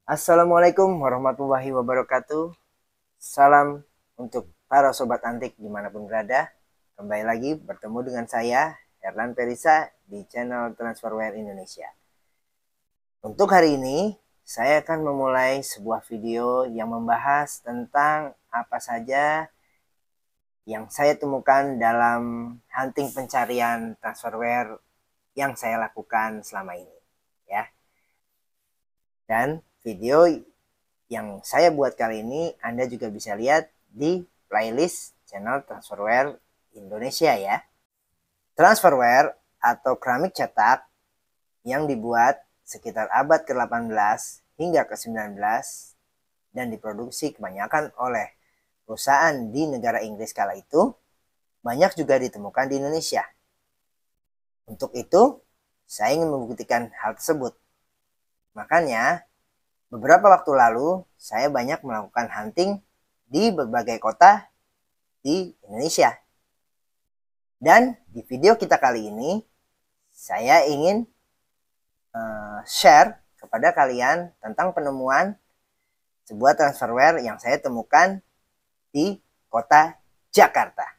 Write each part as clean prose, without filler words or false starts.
Assalamualaikum warahmatullahi wabarakatuh. Salam untuk para sobat antik dimanapun berada. Kembali lagi bertemu dengan saya, Herlan Perisa, di channel Transferware Indonesia. Untuk hari ini, saya akan memulai sebuah video yang membahas tentang apa saja yang saya temukan dalam hunting pencarian transferware yang saya lakukan selama ini. Ya. Dan video yang saya buat kali ini Anda juga bisa lihat di playlist channel Transferware Indonesia ya. Transferware atau keramik cetak yang dibuat sekitar abad ke-18 hingga ke-19 dan diproduksi kebanyakan oleh perusahaan di negara Inggris kala itu, banyak juga ditemukan di Indonesia. Untuk itu, saya ingin membuktikan hal tersebut. Makanya, beberapa waktu lalu, saya banyak melakukan hunting di berbagai kota di Indonesia. Dan di video kita kali ini, saya ingin share kepada kalian tentang penemuan sebuah transferware yang saya temukan di kota Jakarta.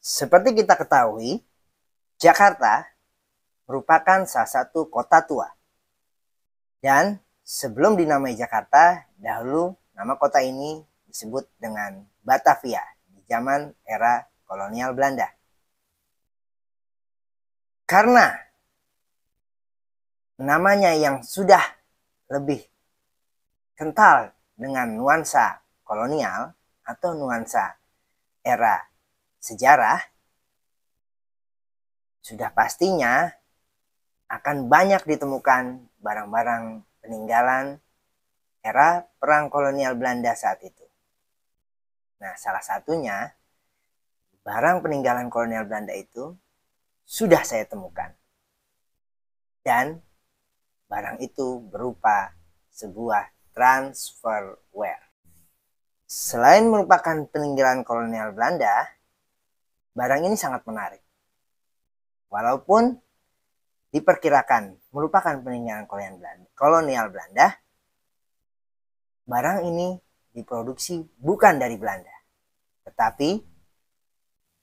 Seperti kita ketahui, Jakarta merupakan salah satu kota tua. Dan sebelum dinamai Jakarta, dahulu nama kota ini disebut dengan Batavia di zaman era kolonial Belanda. Karena namanya yang sudah lebih kental dengan nuansa kolonial atau nuansa era sejarah, sudah pastinya akan banyak ditemukan barang-barang peninggalan era perang kolonial Belanda saat itu. Nah, salah satunya barang peninggalan kolonial Belanda itu sudah saya temukan. Dan barang itu berupa sebuah transferware. Selain merupakan peninggalan kolonial Belanda, barang ini sangat menarik. Walaupun diperkirakan merupakan peninggalan kolonial Belanda, barang ini diproduksi bukan dari Belanda, tetapi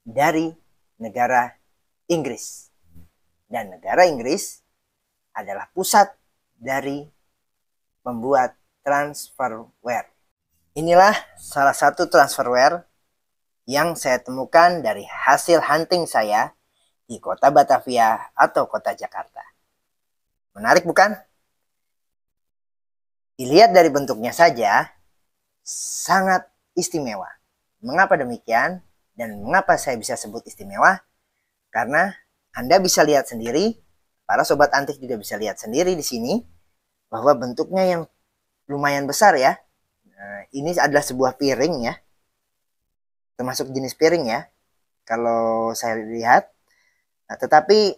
dari negara Inggris. Dan negara Inggris adalah pusat dari pembuat transferware. Inilah salah satu transferware yang saya temukan dari hasil hunting saya di kota Batavia atau kota Jakarta. Menarik bukan? Dilihat dari bentuknya saja, sangat istimewa. Mengapa demikian? Dan mengapa saya bisa sebut istimewa? Karena Anda bisa lihat sendiri, para sobat antik juga bisa lihat sendiri di sini, bahwa bentuknya yang lumayan besar ya. Nah, ini adalah sebuah piring ya, termasuk jenis piring ya, kalau saya lihat. Nah, tetapi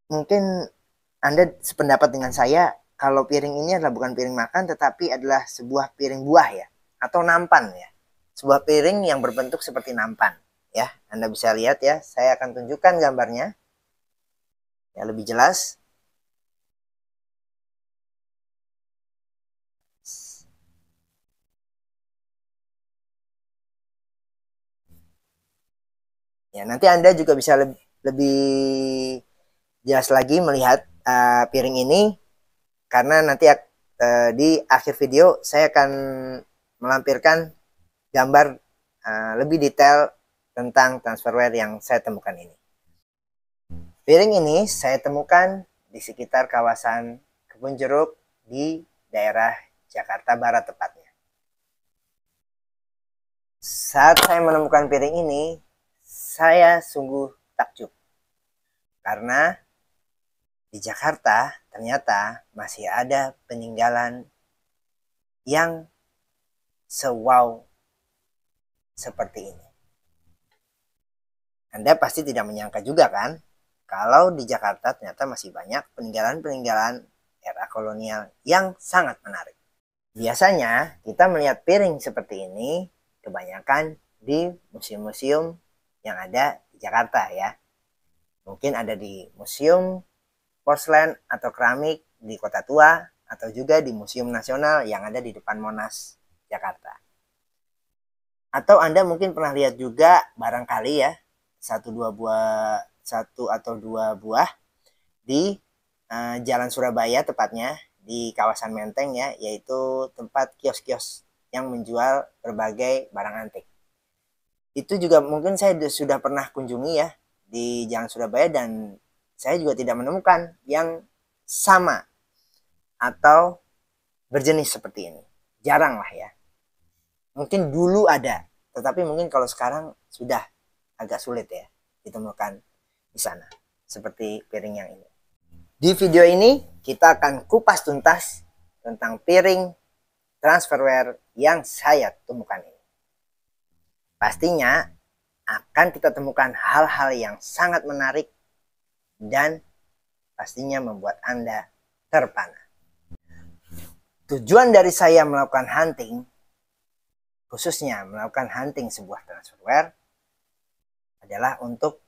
mungkin Anda sependapat dengan saya, kalau piring ini adalah bukan piring makan, tetapi adalah sebuah piring buah ya, atau nampan ya. Sebuah piring yang berbentuk seperti nampan ya. Anda bisa lihat ya, saya akan tunjukkan gambarnya ya lebih jelas. Ya, nanti Anda juga bisa lebih jelas lagi melihat piring ini, karena nanti di akhir video saya akan melampirkan gambar lebih detail tentang transferware yang saya temukan ini. Piring ini saya temukan di sekitar kawasan Kebun Jeruk di daerah Jakarta Barat tepatnya. Saat saya menemukan piring ini, saya sungguh takjub. Karena di Jakarta ternyata masih ada peninggalan yang se-wow seperti ini. Anda pasti tidak menyangka juga kan, kalau di Jakarta ternyata masih banyak peninggalan-peninggalan era kolonial yang sangat menarik. Biasanya kita melihat piring seperti ini kebanyakan di museum-museum yang ada di Jakarta ya. Mungkin ada di museum porselen atau keramik di Kota Tua atau juga di Museum Nasional yang ada di depan Monas, Jakarta. Atau Anda mungkin pernah lihat juga barangkali ya satu atau dua buah di Jalan Surabaya tepatnya di kawasan Menteng ya, yaitu tempat kios-kios yang menjual berbagai barang antik. Itu juga mungkin saya sudah pernah kunjungi ya di Jalan Surabaya dan saya juga tidak menemukan yang sama atau berjenis seperti ini. Jarang lah ya. Mungkin dulu ada, tetapi mungkin kalau sekarang sudah agak sulit ya ditemukan di sana. Seperti piring yang ini. Di video ini kita akan kupas tuntas tentang piring transferware yang saya temukan ini. Pastinya akan kita temukan hal-hal yang sangat menarik dan pastinya membuat Anda terpana. Tujuan dari saya melakukan hunting, khususnya melakukan hunting sebuah transferware, adalah untuk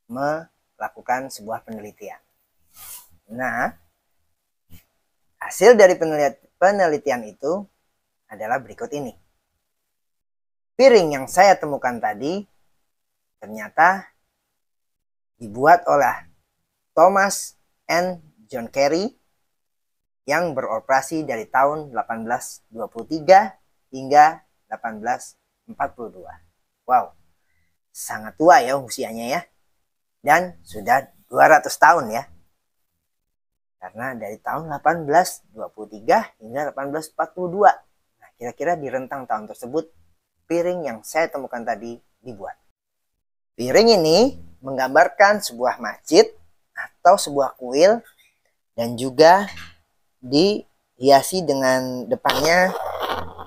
melakukan sebuah penelitian. Nah, hasil dari penelitian itu adalah berikut ini. Piring yang saya temukan tadi ternyata dibuat oleh Thomas and John Carey yang beroperasi dari tahun 1823 hingga 1842. Wow, sangat tua ya usianya ya. Dan sudah 200 tahun ya. Karena dari tahun 1823 hingga 1842. Nah, kira-kira di rentang tahun tersebut piring yang saya temukan tadi dibuat. Piring ini menggambarkan sebuah masjid atau sebuah kuil dan juga dihiasi dengan depannya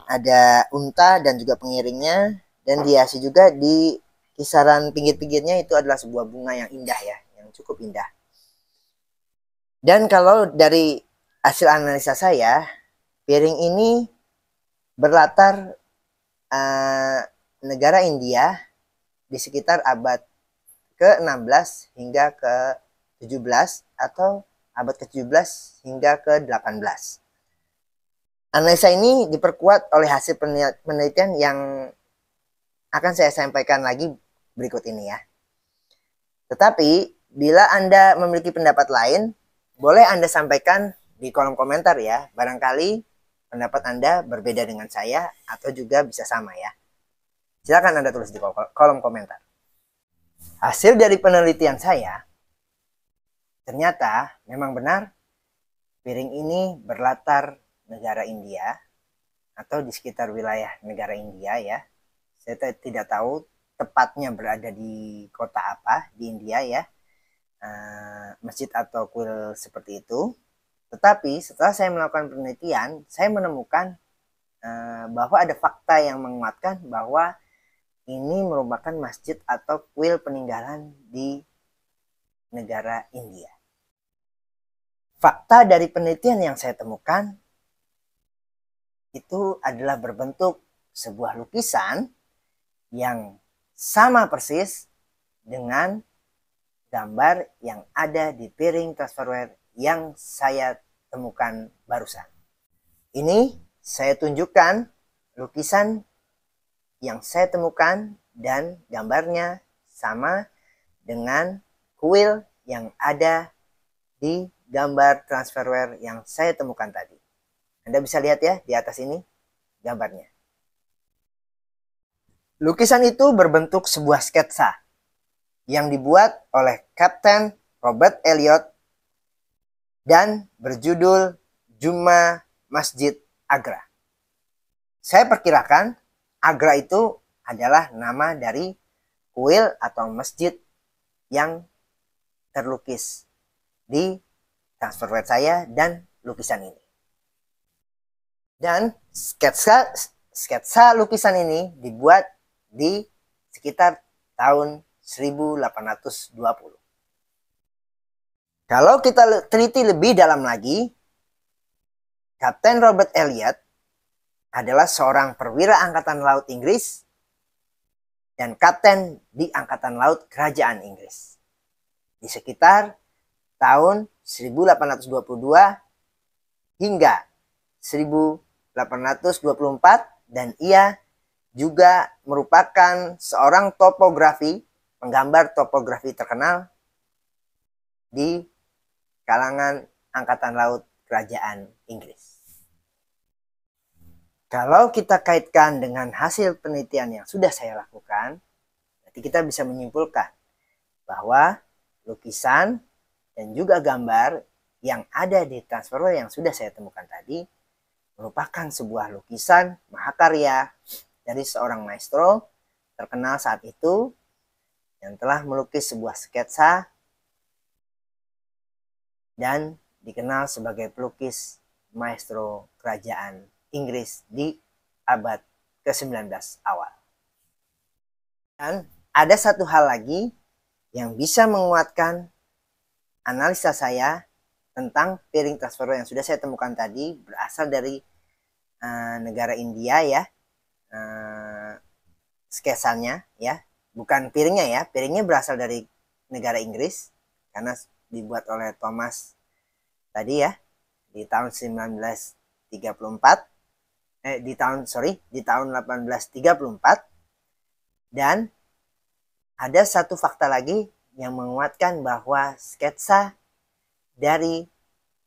ada unta dan juga pengiringnya, dan dihiasi juga di kisaran pinggir-pinggirnya itu adalah sebuah bunga yang indah ya, yang cukup indah. Dan kalau dari hasil analisa saya, piring ini berlatar negara India di sekitar abad ke-16 hingga ke-17 atau abad ke-17 hingga ke-18. Analisa ini diperkuat oleh hasil penelitian yang akan saya sampaikan lagi berikut ini ya. Tetapi bila Anda memiliki pendapat lain, boleh Anda sampaikan di kolom komentar ya. Barangkali pendapat Anda berbeda dengan saya atau juga bisa sama ya. Silakan Anda tulis di kolom komentar. Hasil dari penelitian saya, ternyata memang benar piring ini berlatar negara India atau di sekitar wilayah negara India ya. Saya tidak tahu tepatnya berada di kota apa di India ya, masjid atau kuil seperti itu. Tetapi setelah saya melakukan penelitian, saya menemukan bahwa ada fakta yang menguatkan bahwa ini merupakan masjid atau kuil peninggalan di negara India. Fakta dari penelitian yang saya temukan itu adalah berbentuk sebuah lukisan yang sama persis dengan gambar yang ada di piring transferware yang saya temukan barusan. Ini saya tunjukkan lukisan yang saya temukan dan gambarnya sama dengan kuil yang ada di gambar transferware yang saya temukan tadi. Anda bisa lihat ya di atas ini gambarnya. Lukisan itu berbentuk sebuah sketsa yang dibuat oleh Kapten Robert Elliot dan berjudul Juma Masjid Agra. Saya perkirakan Agra itu adalah nama dari kuil atau masjid yang terlukis di transferware saya dan lukisan ini. Dan sketsa lukisan ini dibuat di sekitar tahun 1820. Kalau kita teliti lebih dalam lagi, Kapten Robert Elliot adalah seorang perwira Angkatan Laut Inggris dan kapten di Angkatan Laut Kerajaan Inggris. Di sekitar tahun 1822 hingga 1824, dan ia juga merupakan seorang penggambar topografi terkenal di kalangan Angkatan Laut Kerajaan Inggris. Kalau kita kaitkan dengan hasil penelitian yang sudah saya lakukan, berarti kita bisa menyimpulkan bahwa lukisan dan juga gambar yang ada di transferware yang sudah saya temukan tadi merupakan sebuah lukisan mahakarya dari seorang maestro terkenal saat itu yang telah melukis sebuah sketsa dan dikenal sebagai pelukis maestro kerajaan Inggris di abad ke-19 awal. Dan ada satu hal lagi yang bisa menguatkan analisa saya tentang piring transferware yang sudah saya temukan tadi, berasal dari negara India ya, sketsanya ya, bukan piringnya ya, piringnya berasal dari negara Inggris karena dibuat oleh Thomas tadi ya di tahun 1934. Di tahun 1834. Dan ada satu fakta lagi yang menguatkan bahwa sketsa dari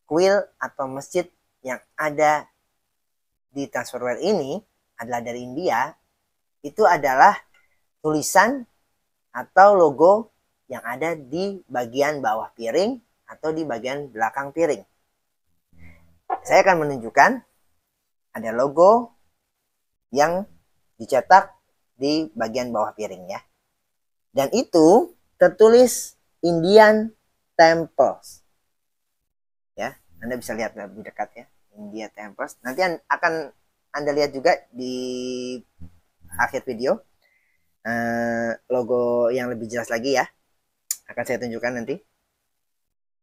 kuil atau masjid yang ada di transferware ini adalah dari India. Itu adalah tulisan atau logo yang ada di bagian bawah piring atau di bagian belakang piring. Saya akan menunjukkan ada logo yang dicetak di bagian bawah piring ya. Dan itu tertulis Indian Temples. Ya, Anda bisa lihat lebih dekat ya, India Temples. Nanti akan Anda lihat juga di akhir video logo yang lebih jelas lagi ya. Akan saya tunjukkan nanti.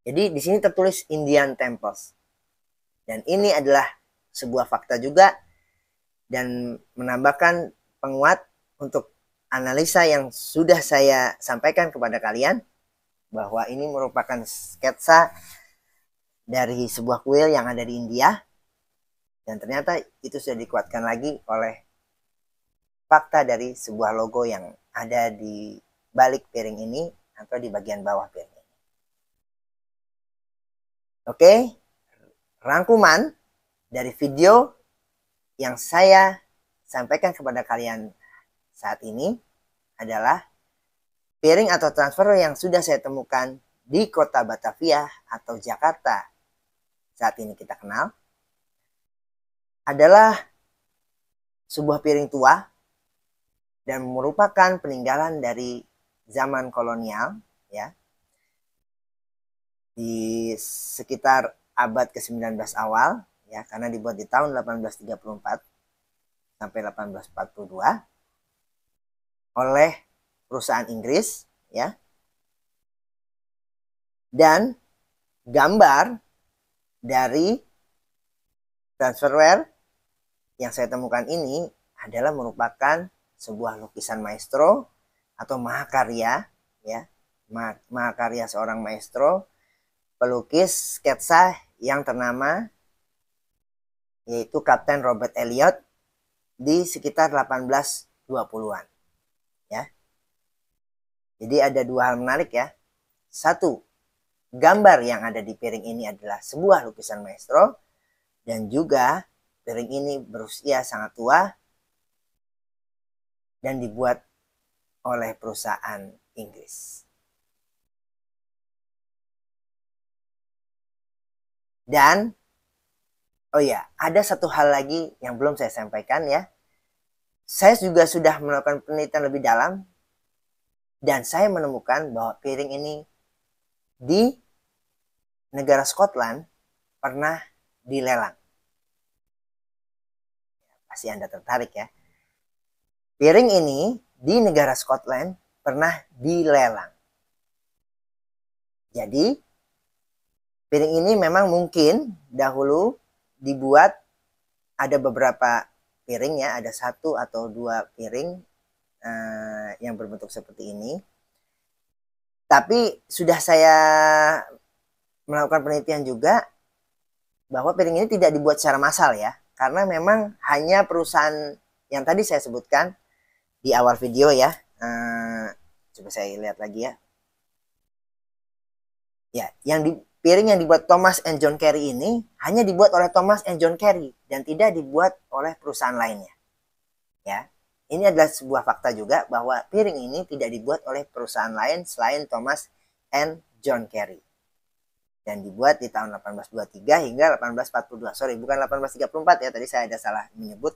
Jadi di sini tertulis Indian Temples. Dan ini adalah sebuah fakta juga dan menambahkan penguat untuk analisa yang sudah saya sampaikan kepada kalian bahwa ini merupakan sketsa dari sebuah kuil yang ada di India, dan ternyata itu sudah dikuatkan lagi oleh fakta dari sebuah logo yang ada di balik piring ini atau di bagian bawah piring ini. Oke, rangkuman dari video yang saya sampaikan kepada kalian saat ini adalah piring atau transfer yang sudah saya temukan di kota Batavia atau Jakarta saat ini kita kenal adalah sebuah piring tua dan merupakan peninggalan dari zaman kolonial ya, di sekitar abad ke-19 awal ya, karena dibuat di tahun 1834 sampai 1842 oleh perusahaan Inggris ya. Dan gambar dari transferware yang saya temukan ini adalah merupakan sebuah lukisan maestro atau mahakarya ya, mahakarya seorang maestro pelukis sketsa yang ternama yaitu Kapten Robert Elliot di sekitar 1820-an ya. Jadi ada dua hal menarik ya. Satu, gambar yang ada di piring ini adalah sebuah lukisan maestro, dan juga piring ini berusia sangat tua dan dibuat oleh perusahaan Inggris. Dan oh ya, ada satu hal lagi yang belum saya sampaikan ya. Saya juga sudah melakukan penelitian lebih dalam dan saya menemukan bahwa piring ini di negara Scotland pernah dilelang. Pasti Anda tertarik ya. Piring ini di negara Scotland pernah dilelang. Jadi piring ini memang mungkin dahulu dibuat ada beberapa piring ya, ada 1 atau 2 piring yang berbentuk seperti ini. Tapi sudah saya melakukan penelitian juga bahwa piring ini tidak dibuat secara massal ya, karena memang hanya perusahaan yang tadi saya sebutkan di awal video ya. Coba saya lihat lagi ya. Ya, piring yang dibuat Thomas and John Kerry ini hanya dibuat oleh Thomas and John Kerry dan tidak dibuat oleh perusahaan lainnya. Ya, ini adalah sebuah fakta juga bahwa piring ini tidak dibuat oleh perusahaan lain selain Thomas and John Kerry. Dan dibuat di tahun 1823 hingga 1842. Sorry, bukan 1834 ya, tadi saya ada salah menyebut.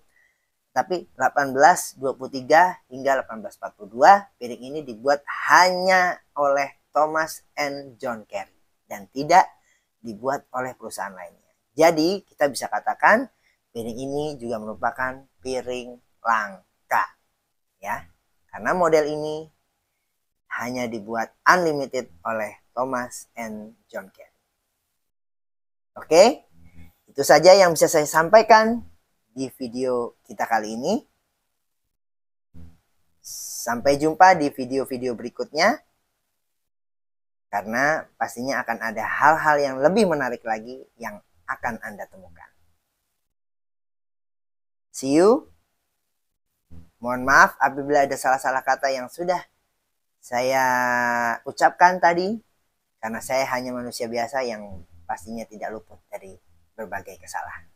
Tapi 1823 hingga 1842 piring ini dibuat hanya oleh Thomas and John Kerry dan tidak dibuat oleh perusahaan lainnya. Jadi kita bisa katakan piring ini juga merupakan piring langka ya, karena model ini hanya dibuat unlimited oleh Thomas and John Kerry. Oke, itu saja yang bisa saya sampaikan di video kita kali ini. Sampai jumpa di video-video berikutnya, karena pastinya akan ada hal-hal yang lebih menarik lagi yang akan Anda temukan. See you. Mohon maaf apabila ada salah-salah kata yang sudah saya ucapkan tadi, karena saya hanya manusia biasa yang pastinya tidak luput dari berbagai kesalahan.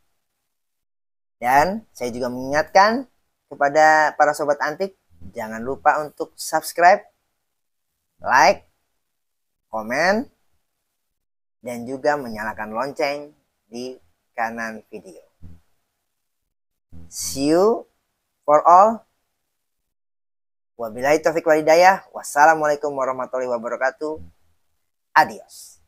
Dan saya juga mengingatkan kepada para sobat antik, jangan lupa untuk subscribe, like, komen, dan juga menyalakan lonceng di kanan video. See you for all. Wabillahi taufiq wal hidayah. Wassalamualaikum warahmatullahi wabarakatuh. Adios.